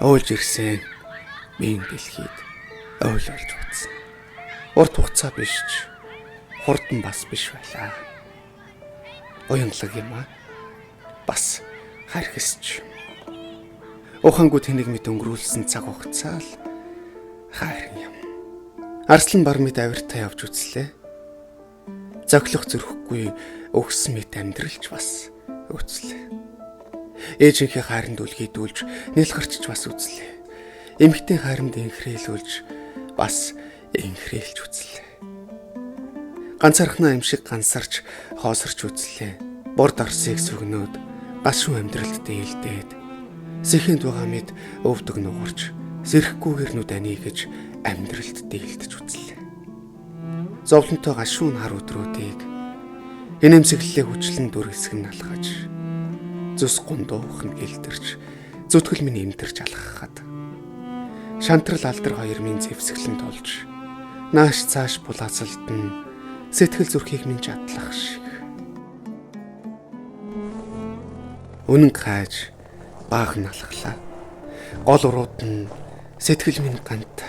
Уйлж ирсэн биеийн дэлхийд ойлорж утсан. Урт хугацаа биш ч хурдан бас биш байлаа. Уянгалаг юм аа. Бас хайрхэсч. Ухаангуу тэнийг мэд өнгөрүүлсэн цаг хугацаа л хайр юм. Арслан бар мэд авиртаа явж үзлээ. Зохилох зөрөхгүй өгсөн мэд амьдралч бас үзлээ. Ээжийнхээ хайранд үлгийдүүлж нэлгарчж бас үзлээ. Эмэгтэй хайранд инхрэйлүүлж бас инхрэйлж үзлээ. Ганцаархнаа юм шиг гансарч хоосорч үзлээ. Борд арсыг сүгнөөд гашуун амьдралд дээлдээд сэхэнд байгаа мэд өвдөг нугарч сэрэхгүйгээр нүд анигэж амьдралд дээлдэж үзлээ. Зовлонтой гашуун хар өдрүүдийг инэмсэглэлээ хүчлэн дүр хэсэг нь алхаж зүс гундуух нь гэлдэрч зүтгэл минь эмдэрч алхахад шантрал алдар хоёр минь зэвсгэлэн толж нааш цааш булаацалд нь сэтгэл зүрхийг минь чадлах шиг үнэн хайж баах нь алхлаа. Гол урууд нь сэтгэл минь гант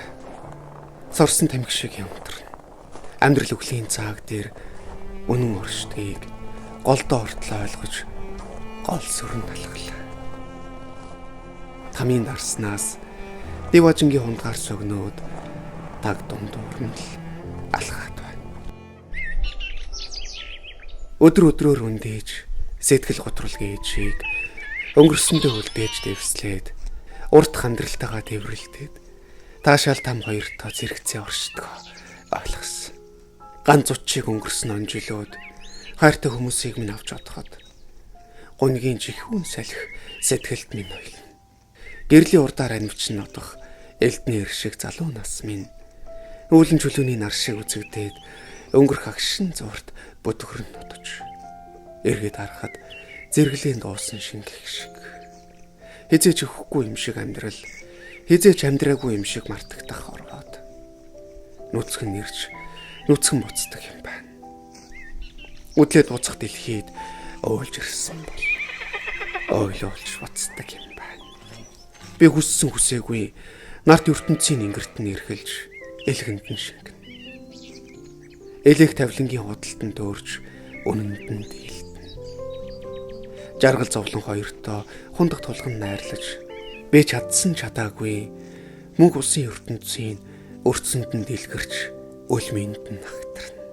сорсон тамхи шиг юмтарна. Амьдрал өвлийн цааг дээр үнэн оршдгийг голдоо ортлоо ойлгож гол сүрэн алхлаа. Тамийн дарснаас диважингийн хундгаар согноод таг дундуур нь л алхаад байна. Өдөр өдрөөр үндээж сэтгэл готрол гээжийг өнгөрсөндөө үлдээж дэвслээд урт хандралтайгаа дэврэлдээд таашаал там хоёртоо зэрэгцээ оршдог ойлгосон. Ганц утчийг өнгөрсөн онжилоод хайртай хүмүүсийг минь авч одоход гунгийн чихүүн салхи сэтгэлд минь ойлно. Гэрлийн урдаар анивч нодох элдний эр шиг залуу нас минь үүлэн чөлөөний нар шиг үзэгдээд өнгөрөх агшин зуурт бүдгөр нь нодож эргээд харахад зэрэглээн дуусан шингэх шиг хизээч өгөхгүй юм шиг амьдрал хизээч амьдраагүй юм шиг мартагдах оргоод нүцгэн нэрж нүцгэн буцдаг юм байна. Үдлээд буцах дэлхийд ойлж ирсэн бол ойлуулж буцдаг юм байна. Би хүссэн хүсээгүй нарт ертөнцийн ингэрт нь эргэлж элгэнд нь шингэн. Элэг тавлингийн худалдан дөөрж үнэнд нь дийлдэн. Жаргал зовлон хоёртоо хундаг тулган найрлаж би чадсан чадаагүй мөнх усын ертөнцийн өрцөнд нь дэлгэрч өлмөнд нь хагтарна.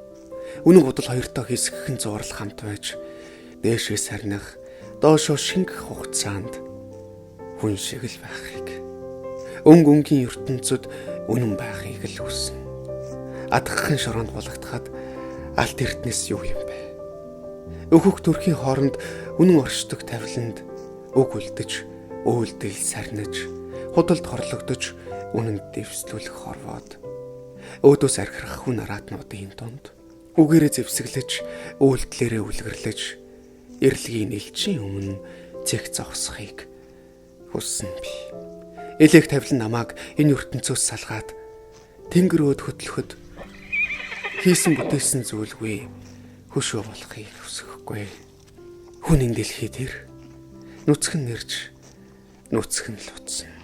Үнэн бодол хоёртоо хэсгхэн зурлах хамт байж дээшээ сарнах доошоо шингэх хугацаанд хүн шиг л байхыг өнгийн ертөнцид үнэн байхыг л хүснэ. Адгахын шороонд булагдахад алт эрднэс юу юм бэ? Өөхөх төрхийн хооронд үнэн оршдог тавиланд үг үлдэж, үйлдэл сарниж, худалд хорлогдож, үнэнд дэвслүүлэх хорвоод өөдөөс архирах хүн араатнуудын дунд үгээрээ зэвсэглэж, үйлдэлээрээ үлгэрлэж, эрлэгийн элчийн өмнө цэг зогсохыг хүссэн би. Элэг тавилан намааг энэ ертөнцөөс салгаад тэнгэр өөд хөтлөхөд хийсэн бүтээсэн зүйлгүй хөшөө болохыг хүсэхгүй. Хүн энэ дэлхий дээр нүцгэн нэрж нүцгэн л утсан.